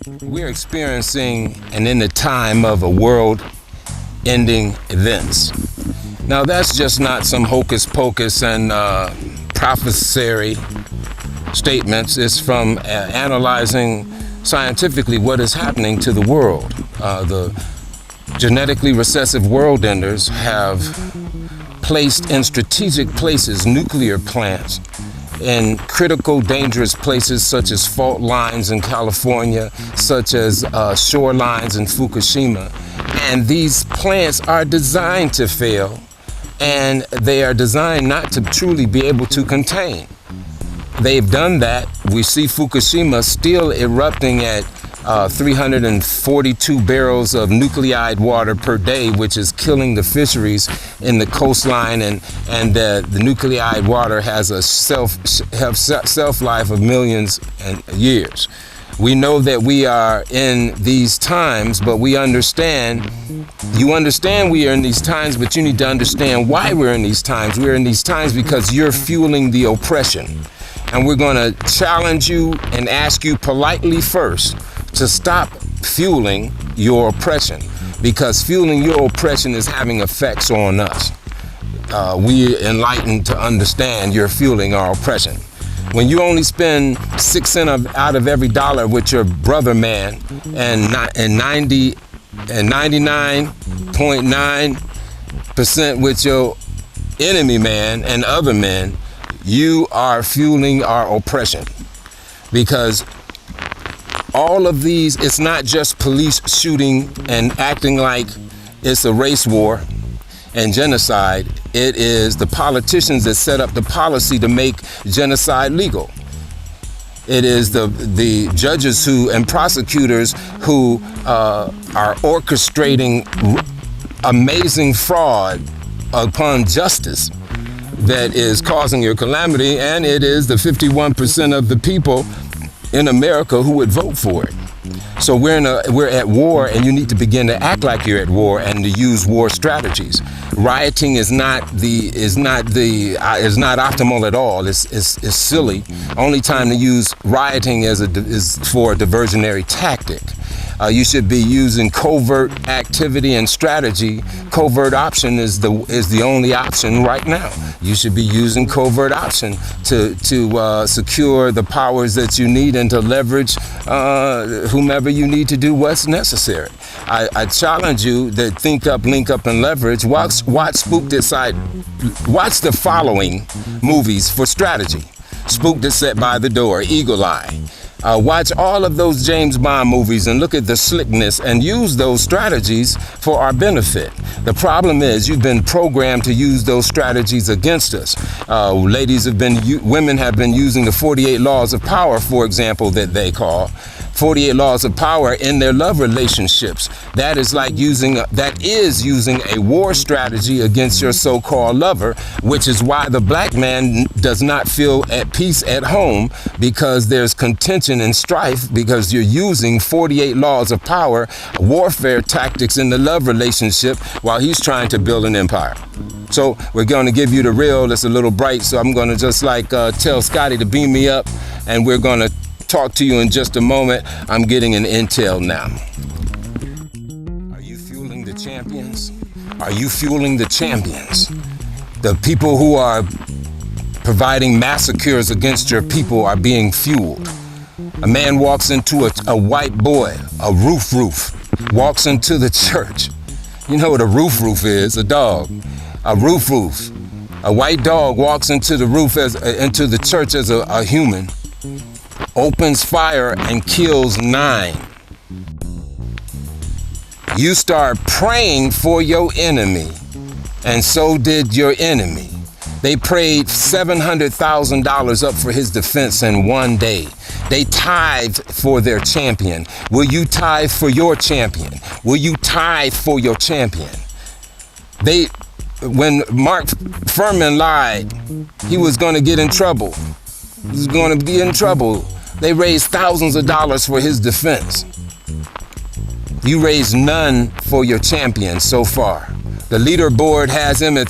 We're experiencing and in the time of a world-ending events. Now that's just not some hocus pocus and prophecy statements. It's from analyzing scientifically what is happening to the world. The genetically recessive world enders have placed in strategic places nuclear plants in critical, dangerous places such as fault lines in California, such as shorelines in Fukushima. And these plants are designed to fail, and they are designed not to truly be able to contain. They've done that. We see Fukushima still erupting at 342 barrels of nucleide water per day, which is killing the fisheries in the coastline, and the nucleide water has a shelf life of millions of years. We know that we are in these times, but we understand, you understand we are in these times, but you need to understand why we're in these times. We're in these times because you're fueling the oppression. And we're going to challenge you and ask you politely first to stop fueling your oppression, because fueling your oppression is having effects on us. We enlightened to understand you're fueling our oppression. When you only spend 6 cents out of every dollar with your brother man and 99.9% with your enemy man and other men, you are fueling our oppression. Because all of these, it's not just police shooting and acting like it's a race war and genocide. It is the politicians that set up the policy to make genocide legal. It is the judges who and prosecutors who are orchestrating amazing fraud upon justice that is causing your calamity, and it is the 51% of the people in America who would vote for it. So we're at war, and you need to begin to act like you're at war and to use war strategies. Rioting is not optimal at all. It's silly. Only time to use rioting is for a diversionary tactic. You should be using covert activity and strategy. Covert option is the only option right now. You should be using covert option to secure the powers that you need and to leverage whomever you need to do what's necessary. I challenge you to think up, link up, and leverage. Watch Spooked Inside. Watch the following movies for strategy: Spooked is Set by the Door, Eagle Eye. Watch all of those James Bond movies and look at the slickness and use those strategies for our benefit. The problem is you've been programmed to use those strategies against us. Women have been using the 48 laws of power, for example, that they call 48 laws of power in their love relationships. That is using a war strategy against your so-called lover, which is why the black man does not feel at peace at home, because there's contention and strife, because you're using 48 laws of power, warfare tactics in the love relationship while he's trying to build an empire. So we're going to give you the real. It's a little bright, so I'm going to just tell Scotty to beam me up, and we're going to talk to you in just a moment. I'm getting an intel now. Are you fueling the champions? Are you fueling the champions? The people who are providing massacres against your people are being fueled. A man walks into a white boy, a roof, walks into the church. You know what a roof is? A dog. A roof. A white dog walks into the into the church as a human, opens fire and kills 9. You start praying for your enemy, and so did your enemy. They prayed $700,000 up for his defense in one day. They tithed for their champion. Will you tithe for your champion? Will you tithe for your champion? When Mark Furman lied, he was going to get in trouble. He was going to be in trouble. They raised thousands of dollars for his defense. You raised none for your champion so far. The leaderboard has him at